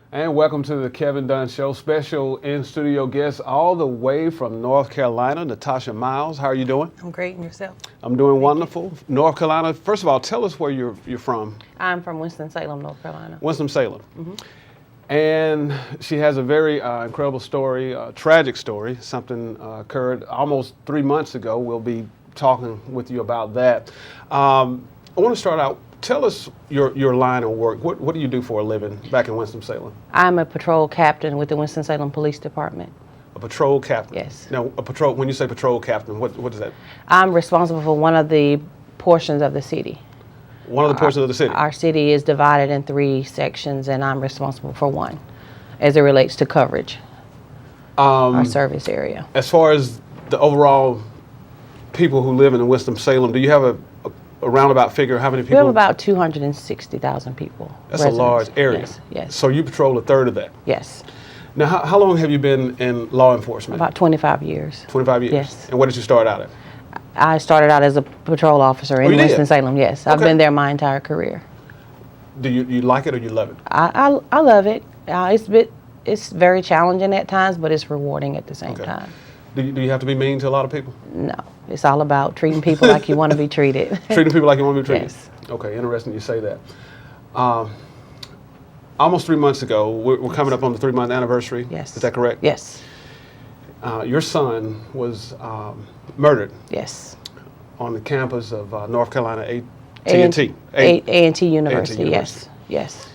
And welcome to the Kevin Dunn Show. Special in-studio guest all the way from North Carolina, Natoshia Miles. How are you doing? I'm great, and yourself? I'm doing wonderful. North Carolina, first of all, tell us where you're from. I'm from Winston-Salem, North Carolina. Winston-Salem. Mm-hmm. And she has a very incredible story, tragic story. Something occurred almost 3 months ago. We'll be talking with you about that. I want to start out. Tell us your line of work. What do you do for a living back in Winston-Salem? I'm a patrol captain with the Winston-Salem Police Department. A patrol captain? Yes. Now, when you say patrol captain, what is that? I'm responsible for one of the portions of the city. One of the portions of the city? Our city is divided in 3 sections, and I'm responsible for one as it relates to coverage, our service area. As far as the overall people who live in Winston-Salem, do you have a roundabout figure how many people? We have about 260,000 people. That's residents. a large area. Yes, yes. So you patrol a third of that? Yes. Now, how long have you been in law enforcement? About 25 years. 25 years? Yes. And what did you start out at? I started out as a patrol officer in Winston-Salem, yes. I've been there my entire career. Do you like it or you love it? I love it. It's very challenging at times, but it's rewarding at the same time. Do you have to be mean to a lot of people? No. It's all about treating people like you want to be treated. Treating people like you want to be treated? Yes. Okay, interesting you say that. Almost 3 months ago, we're coming up on the 3-month anniversary. Yes. Is that correct? Yes. Your son was murdered. Yes. On the campus of North Carolina A&T. A&T University, A&T yes. Yes.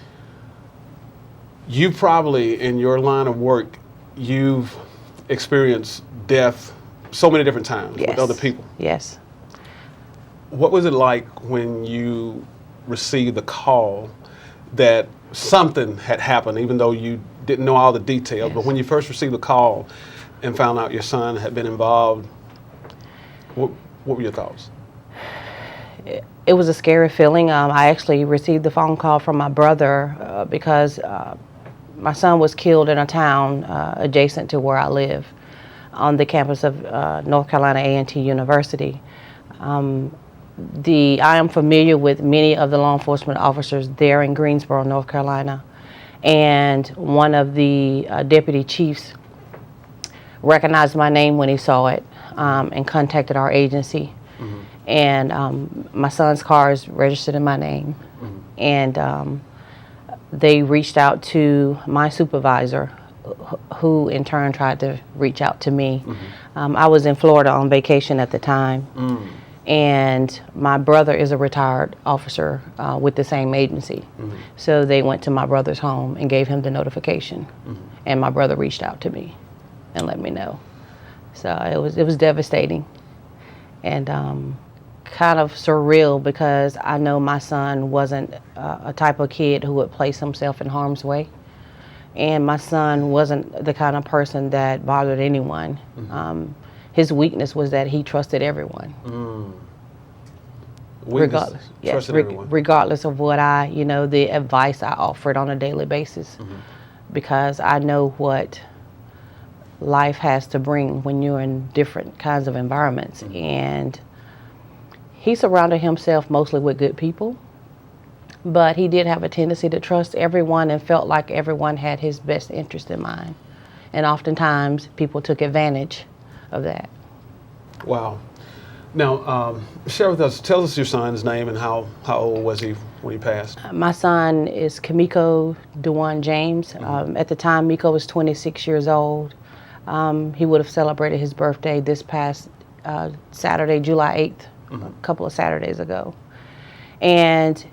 You probably, in your line of work, you've experienced death so many different times with other people. Yes. What was it like when you received the call that something had happened, even though you didn't know all the details, but when you first received the call and found out your son had been involved, what were your thoughts? It was a scary feeling. I actually received the phone call from my brother because my son was killed in a town adjacent to where I live on the campus of North Carolina A&T University. I am familiar with many of the law enforcement officers there in Greensboro, North Carolina, and one of the deputy chiefs recognized my name when he saw it and contacted our agency. Mm-hmm. And my son's car is registered in my name. Mm-hmm. And they reached out to my supervisor, who in turn tried to reach out to me. Mm-hmm. I was in Florida on vacation at the time. Mm. And my brother is a retired officer with the same agency. Mm-hmm. So they went to my brother's home and gave him the notification. Mm-hmm. And my brother reached out to me and let me know. So it was devastating and kind of surreal because I know my son wasn't a type of kid who would place himself in harm's way. And my son wasn't the kind of person that bothered anyone. Mm-hmm. His weakness was that he trusted everyone. Mm. Regardless, regardless of what the advice I offered on a daily basis. Mm-hmm. Because I know what life has to bring when you're in different kinds of environments. Mm-hmm. And he surrounded himself mostly with good people, but he did have a tendency to trust everyone and felt like everyone had his best interest in mind. And oftentimes people took advantage of that. Wow. Now, share with us, tell us your son's name and how old was he when he passed? My son is Miko Dewan James. Mm-hmm. At the time, Miko was 26 years old. He would have celebrated his birthday this past Saturday, July 8th, mm-hmm. a couple of Saturdays ago. And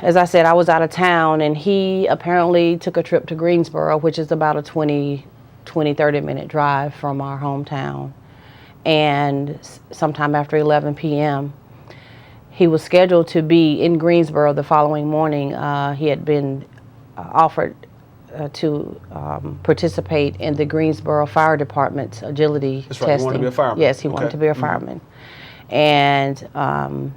as I said, I was out of town, and he apparently took a trip to Greensboro, which is about a 30 minute drive from our hometown. And sometime after 11 p.m., he was scheduled to be in Greensboro the following morning. He had been offered to participate in the Greensboro Fire Department's agility That's testing. right. He wanted to be a fireman. Yes, he wanted to be a fireman. And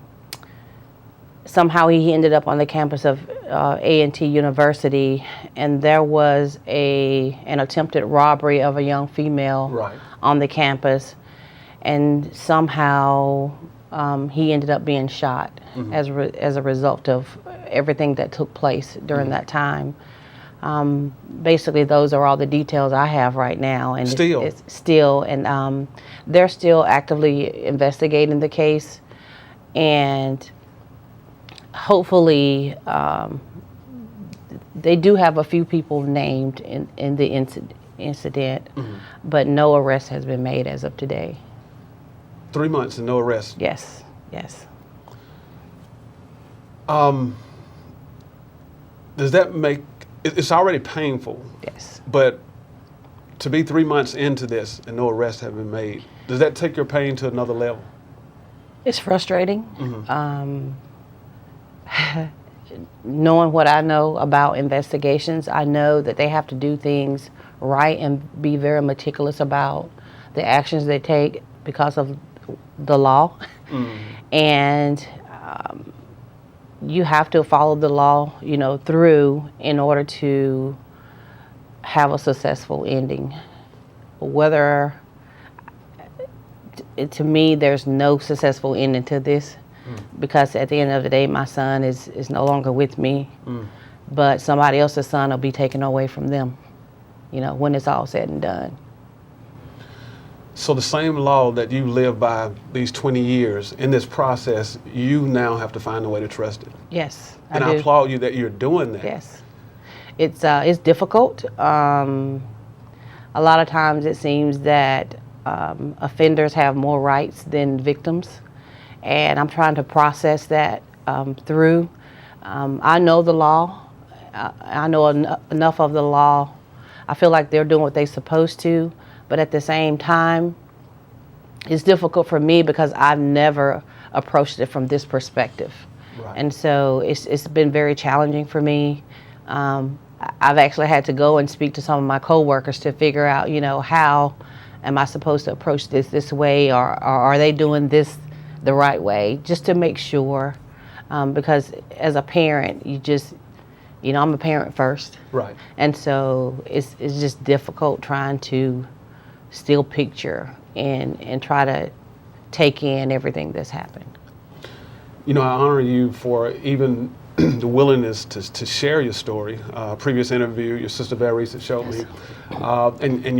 somehow he ended up on the campus of A&T University, and there was an attempted robbery of a young female Right. on the campus, and somehow he ended up being shot as a result of everything that took place during that time. Basically, those are all the details I have right now, and it's still, and they're still actively investigating the case, and hopefully they do have a few people named in the incident, but no arrest has been made as of today. 3 months and no arrest. Yes, yes. Does that make it's already painful? Yes. But to be 3 months into this and no arrests have been made, does that take your pain to another level? It's frustrating. Knowing what I know about investigations, I know that they have to do things right and be very meticulous about the actions they take because of the law. And you have to follow the law, through in order to have a successful ending. To me, there's no successful ending to this, because at the end of the day, my son is no longer with me, but somebody else's son will be taken away from them, when it's all said and done. So the same law that you live by these 20 years, in this process, you now have to find a way to trust it. Yes, And I applaud you that you're doing that. Yes. It's difficult. A lot of times it seems that offenders have more rights than victims, and I'm trying to process that through. I know the law. I know enough of the law. I feel like they're doing what they're supposed to, but at the same time, it's difficult for me because I've never approached it from this perspective. Right. And so it's been very challenging for me. I've actually had to go and speak to some of my coworkers to figure out, how am I supposed to approach this way, or are they doing this the right way, just to make sure, because as a parent, I'm a parent first. Right. And so it's just difficult trying to still picture and try to take in everything that's happened. I honor you for even the willingness to share your story. Previous interview, your sister Varese showed me, and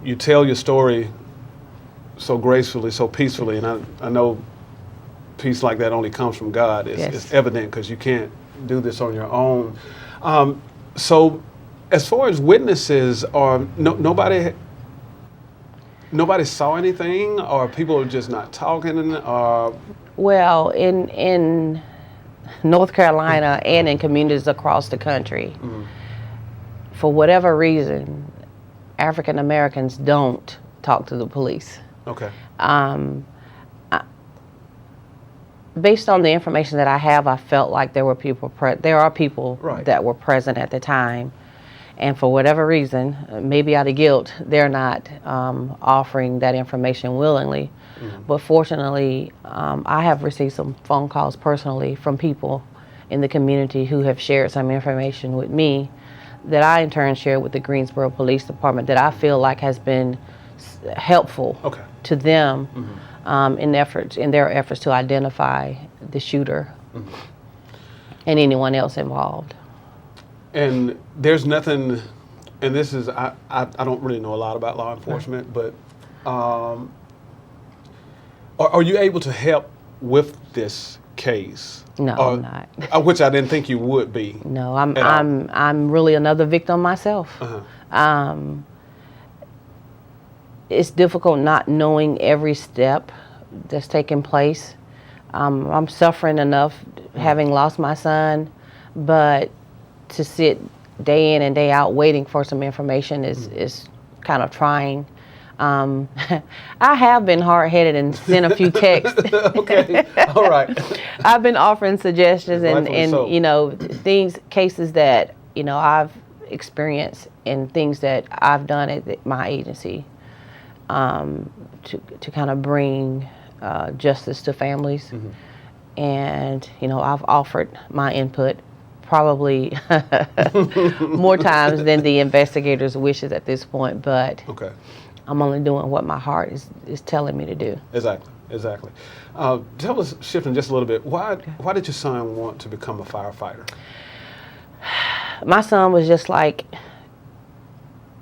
you tell your story so gracefully, so peacefully, and I know peace like that only comes from God. It's evident because you can't do this on your own. So, as far as witnesses, nobody saw anything, or people are just not talking, or well, in North Carolina and in communities across the country, for whatever reason, African Americans don't talk to the police. Okay. Based on the information that I have, I felt like there are people Right. that were present at the time, and for whatever reason, maybe out of guilt, they're not offering that information willingly. But fortunately, I have received some phone calls personally from people in the community who have shared some information with me that I in turn shared with the Greensboro Police Department that I feel like has been helpful to them in their efforts to identify the shooter and anyone else involved. And there's nothing, and this is, I don't really know a lot about law enforcement, but are you able to help with this case? No, I'm not. Which I didn't think you would be. No, I'm really another victim myself. It's difficult not knowing every step that's taking place. I'm suffering enough having lost my son, but to sit day in and day out waiting for some information is kind of trying. I have been hard-headed and sent a few texts. Okay, all right. I've been offering suggestions and so. cases that I've experienced and things that I've done at my agency to kind of bring justice to families. And, I've offered my input probably more times than the investigators' wishes at this point, but Okay. I'm only doing what my heart is telling me to do. Exactly. Tell us, shifting just a little bit, why did your son want to become a firefighter? My son was just like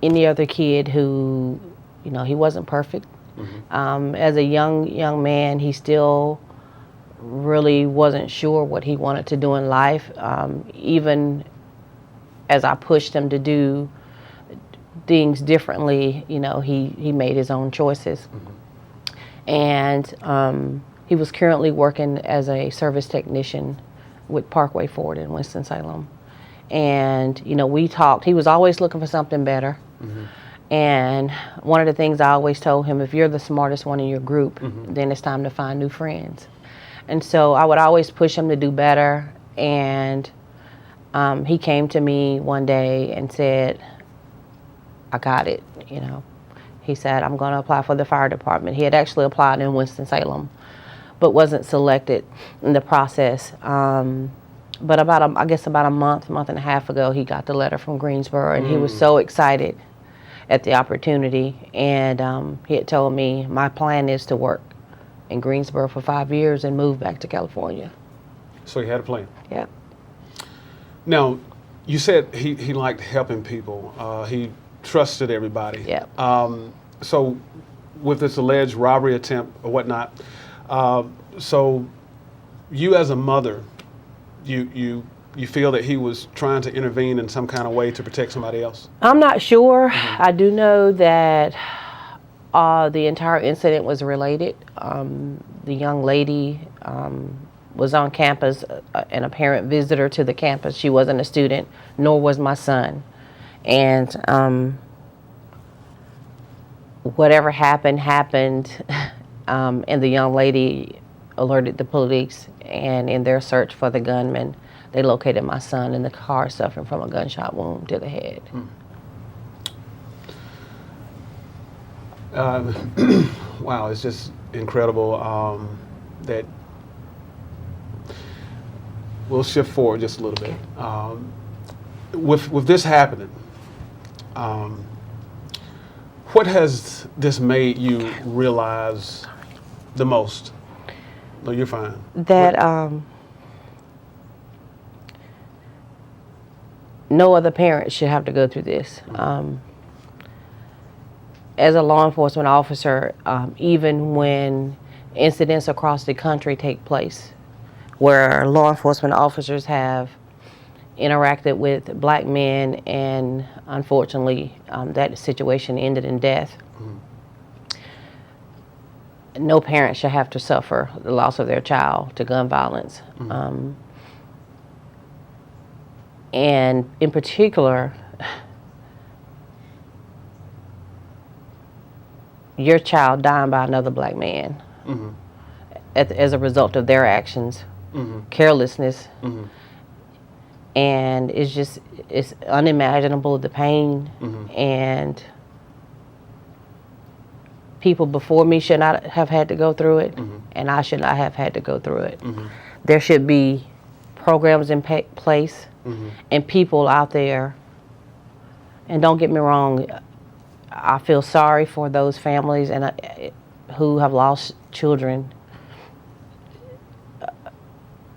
any other kid who, he wasn't perfect. As a young man, he still really wasn't sure what he wanted to do in life. Even as I pushed him to do things differently, he made his own choices. And he was currently working as a service technician with Parkway Ford in Winston-Salem. And, we talked. He was always looking for something better. And one of the things I always told him, if you're the smartest one in your group, then it's time to find new friends. And so I would always push him to do better. And he came to me one day and said, I got it, He said, I'm going to apply for the fire department. He had actually applied in Winston-Salem, but wasn't selected in the process. But about a month and a half ago, he got the letter from Greensboro, and he was so excited at the opportunity. And he had told me, my plan is to work in Greensboro for 5 years and move back to California. So he had a plan. Yeah. Now, you said he liked helping people. He trusted everybody. Yeah. So with this alleged robbery attempt or whatnot, so you as a mother, you feel that he was trying to intervene in some kind of way to protect somebody else? I'm not sure. I do know that the entire incident was related. The young lady was on campus, and a parent visitor to the campus. She wasn't a student, nor was my son. And whatever happened, and the young lady alerted the police, and in their search for the gunman, they located my son in the car suffering from a gunshot wound to the head. Wow, it's just incredible that we'll shift forward just a little bit. With this happening, what has this made you realize the most? No, you're fine. That no other parent should have to go through this. As a law enforcement officer, even when incidents across the country take place where law enforcement officers have interacted with black men, and unfortunately that situation ended in death, no parent should have to suffer the loss of their child to gun violence. And in particular, your child dying by another black man as a result of their actions, carelessness, and it's unimaginable, the pain, and people before me should not have had to go through it, and I should not have had to go through it. There should be programs in place and people out there, and don't get me wrong, I feel sorry for those families and who have lost children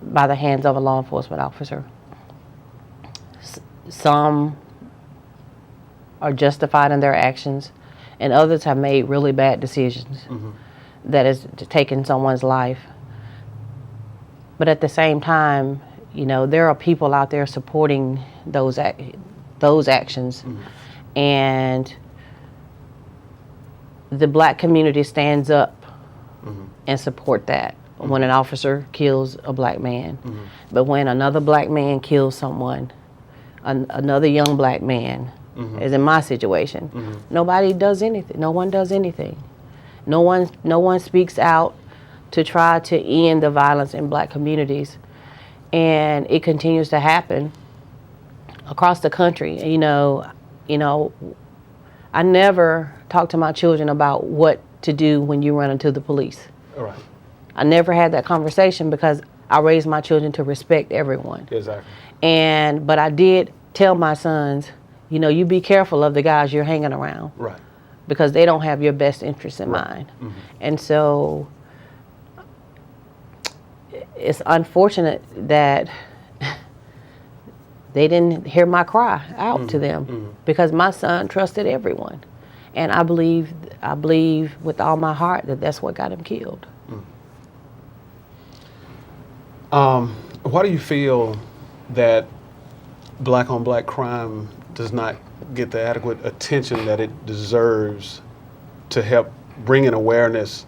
by the hands of a law enforcement officer. Some are justified in their actions, and others have made really bad decisions that has taken someone's life. But at the same time, there are people out there supporting those actions, and the black community stands up and support that when an officer kills a black man. But when another black man kills someone, another young black man, as in my situation, nobody does anything. No one does anything. No one speaks out to try to end the violence in black communities, and it continues to happen. across the country. I never talk to my children about what to do when you run into the police. All right. I never had that conversation because I raised my children to respect everyone. Exactly. But I did tell my sons, you be careful of the guys you're hanging around. Right. Because they don't have your best interests in mind. Mm-hmm. And so it's unfortunate that they didn't hear my cry out to them, because my son trusted everyone. And I believe with all my heart that that's what got him killed. Why do you feel that black on black crime does not get the adequate attention that it deserves to help bring in awareness?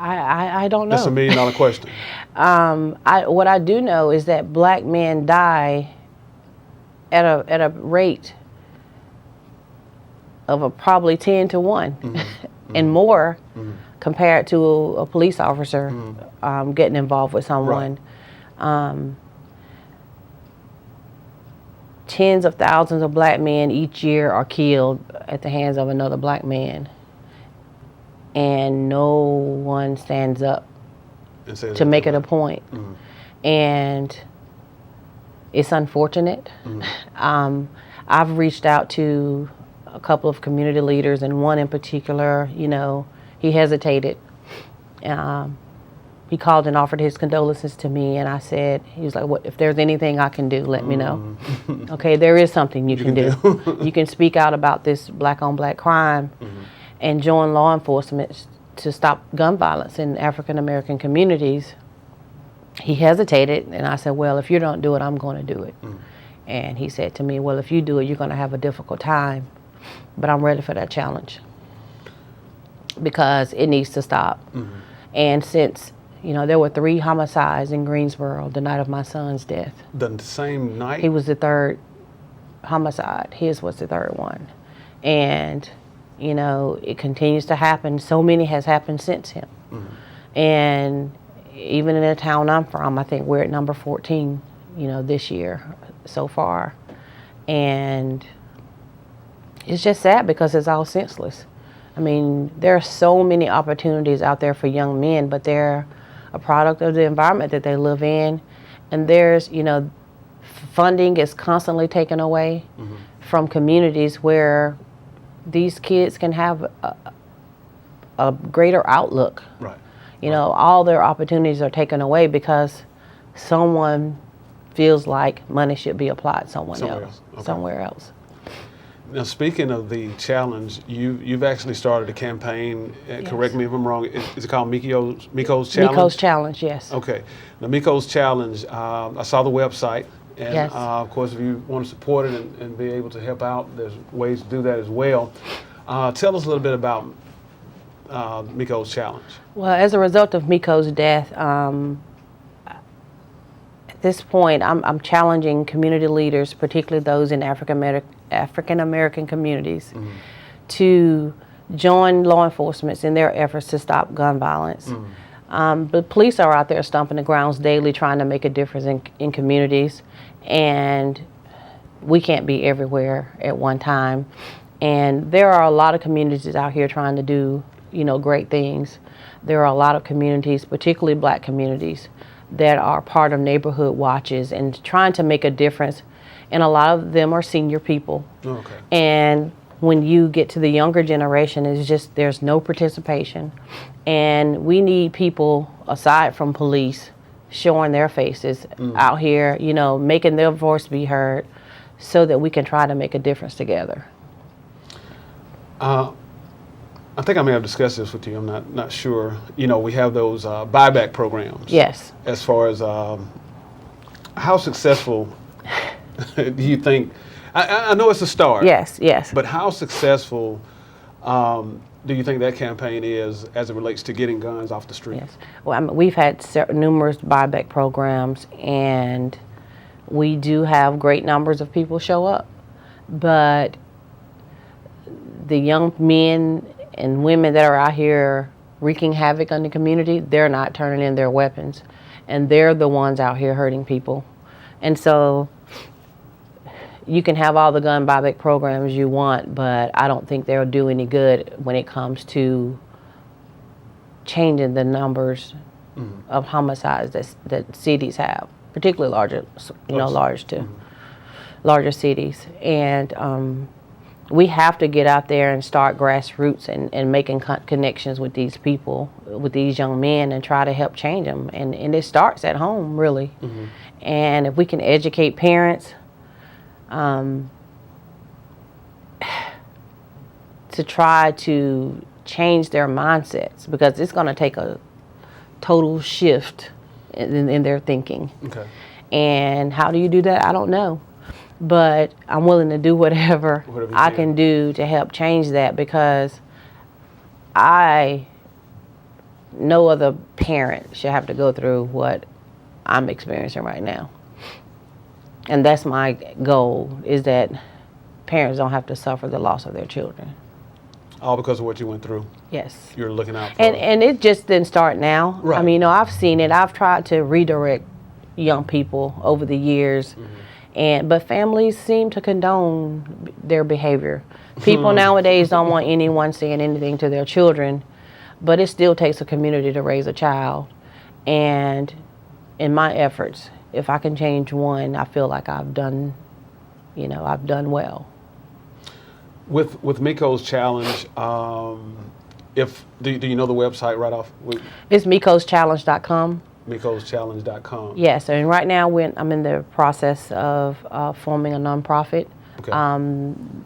I don't know. That's $1 million question. What I do know is that black men die at a rate of probably 10 to 1 and more compared to a police officer getting involved with someone. Right. Tens of thousands of black men each year are killed at the hands of another black man, and no one stands up to make it a point. And it's unfortunate. I've reached out to a couple of community leaders, and one in particular, he hesitated. He called and offered his condolences to me, and I said, he was like, "What if there's anything I can do, let me know." Okay, there is something you can do. You can speak out about this black on black crime and join law enforcement to stop gun violence in African American communities. He hesitated, and I said, "Well, if you don't do it, I'm going to do it." And he said to me, "Well, if you do it, you're going to have a difficult time, but I'm ready for that challenge because it needs to stop." And since there were 3 homicides in Greensboro the night of my son's death. The same night? He was the 3rd homicide. His was the 3rd one. And, it continues to happen. So many has happened since him. And even in the town I'm from, I think we're at number 14, this year so far. And it's just sad because it's all senseless. I mean, there are so many opportunities out there for young men, but they're a product of the environment that they live in. And there's, funding is constantly taken away from communities where these kids can have a greater outlook. Right. All their opportunities are taken away because someone feels like money should be applied somewhere else. Now, speaking of the challenge, you've actually started a campaign. Yes. Correct me if I'm wrong. Is it called Miko's Challenge? Miko's Challenge, yes. Okay. The Miko's Challenge. I saw the website, and yes. Of course, if you want to support it and be able to help out, there's ways to do that as well. Tell us a little bit about Miko's Challenge. Well, as a result of Miko's death, at this point, I'm challenging community leaders, particularly those in African American communities, to join law enforcement in their efforts to stop gun violence. But police are out there stomping the grounds daily trying to make a difference in communities, and we can't be everywhere at one time. And there are a lot of communities out here trying to do, great things. There are a lot of communities, particularly black communities, that are part of neighborhood watches and trying to make a difference. And a lot of them are senior people. Okay. And when you get to the younger generation, it's just there's no participation. And we need people, aside from police, showing their faces out here, making their voice be heard so that we can try to make a difference together. I think I may have discussed this with you. I'm not sure. We have those buyback programs. Yes. As far as how successful do you think? I know it's a start. Yes. But how successful do you think that campaign is as it relates to getting guns off the street? Yes. Well, we've had numerous buyback programs, and we do have great numbers of people show up. But the young men and women that are out here wreaking havoc on the community, they're not turning in their weapons. And they're the ones out here hurting people. And so you can have all the gun buyback programs you want, but I don't think they'll do any good when it comes to changing the numbers of homicides that cities have, particularly larger, larger cities. And we have to get out there and start grassroots and making connections with these people, with these young men, and try to help change them. And it starts at home, really. And if we can educate parents to try to change their mindsets, because it's going to take a total shift in their thinking. Okay. And how do you do that? I don't know. But I'm willing to do whatever I can do to help change that, because no other parent should have to go through what I'm experiencing right now. And that's my goal, is that parents don't have to suffer the loss of their children. All because of what you went through. Yes. You're looking out for. And it just didn't start now. Right. I mean, I've seen it. I've tried to redirect young people over the years. But families seem to condone their behavior. People nowadays don't want anyone saying anything to their children, but it still takes a community to raise a child. And in my efforts, if I can change one, I feel like I've done well. With Miko's challenge, do you know the website right off? It's MikosChallenge.com. MikosChallenge.com. Yes, and right now I'm in the process of forming a nonprofit. Okay.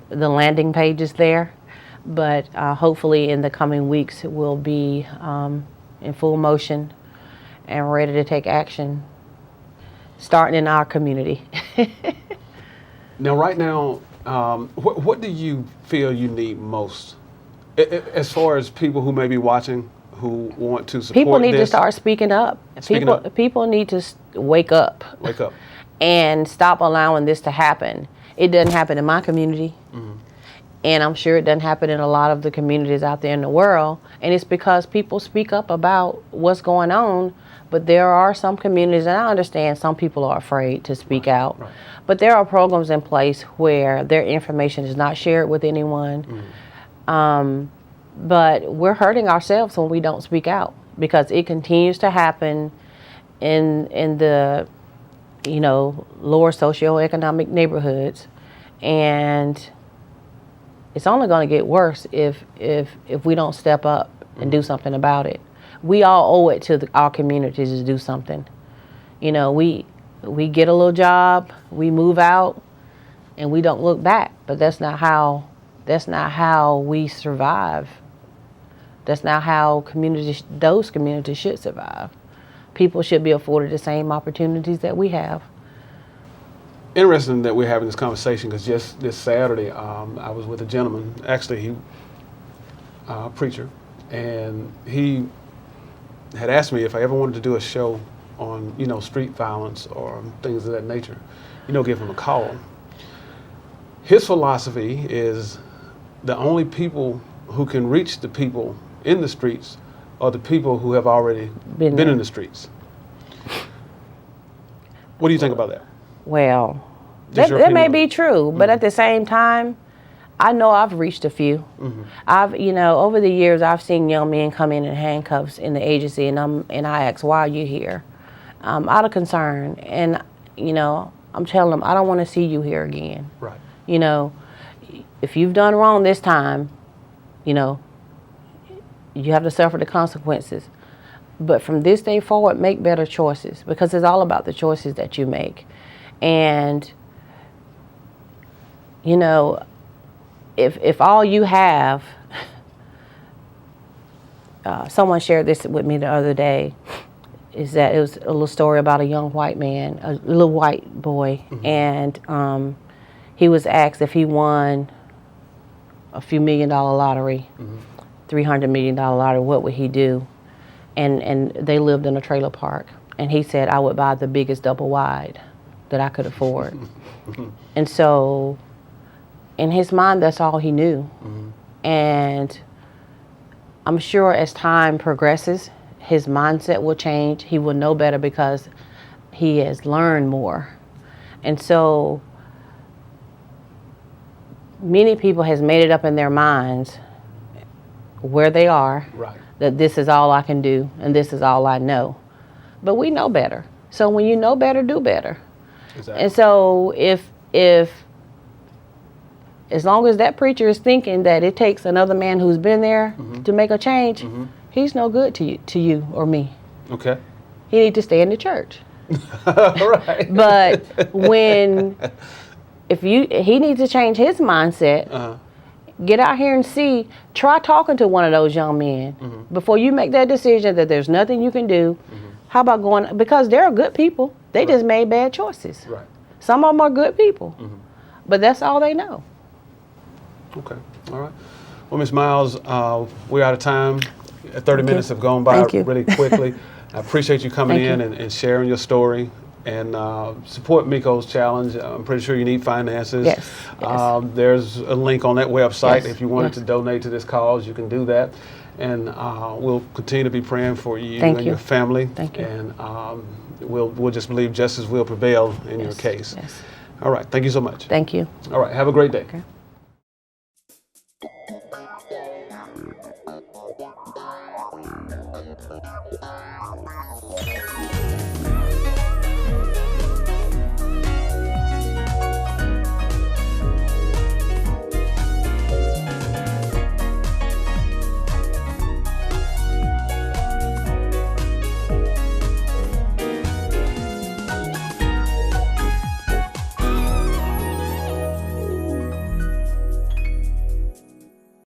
The landing page is there, but hopefully in the coming weeks we'll be in full motion and ready to take action, starting in our community. Now, right now, what do you feel you need most, as far as people who may be watching, who want to support people need this? to start speaking up. People need to wake up. Wake up. And stop allowing this to happen. It doesn't happen in my community. And I'm sure it doesn't happen in a lot of the communities out there in the world. And it's because people speak up about what's going on. But there are some communities, and I understand some people are afraid to speak out. Right. But there are programs in place where their information is not shared with anyone. But we're hurting ourselves when we don't speak out, because it continues to happen in the lower socioeconomic neighborhoods, and it's only going to get worse if we don't step up and do something about it. We all owe it to our communities to do something. We get a little job, we move out, and we don't look back. But that's not how we survive. That's not how those communities should survive. People should be afforded the same opportunities that we have. Interesting that we're having this conversation, because just this Saturday, I was with a gentleman. Actually, he a preacher, and he had asked me if I ever wanted to do a show on street violence or things of that nature. Give him a call. His philosophy is the only people who can reach the people in the streets are the people who have already been in the streets. What do you think about that? Well, that may be true, but at the same time, I know I've reached a few. I've, over the years, I've seen young men come in handcuffs in the agency, and I ask, why are you here? Out of concern, and I'm telling them, I don't want to see you here again. Right. If you've done wrong this time, you have to suffer the consequences. But from this day forward, make better choices, because it's all about the choices that you make. And, if all you have, someone shared this with me the other day, is that it was a little story about a young white man, a little white boy, and he was asked if he won a few $1 million lottery, $300 million lottery, what would he do? And they lived in a trailer park, and he said, I would buy the biggest double wide that I could afford. And so in his mind, that's all he knew. And I'm sure as time progresses, his mindset will change. He will know better because he has learned more. And so many people has made it up in their minds where they are, Right. that this is all I can do and this is all I know. But we know better. So when you know better, do better. Exactly. And so if as long as that preacher is thinking that it takes another man who's been there to make a change, he's no good to you or me. Okay. He needs to stay in the church. Right. But he needs to change his mindset. Get out here and try talking to one of those young men before you make that decision that there's nothing you can do. How about going, because they're good people. They just made bad choices. Right. Some of them are good people, but that's all they know. Okay. All right. Well, Ms. Miles, we're out of time. 30 minutes have gone by really quickly. I appreciate you coming in and sharing your story. And support Miko's challenge. I'm pretty sure you need finances. Yes. There's a link on that website. Yes. If you wanted to donate to this cause, you can do that. And we'll continue to be praying for you and your family. Thank you. And we'll just believe justice will prevail in your case. Yes. All right. Thank you so much. Thank you. All right. Have a great day. Okay.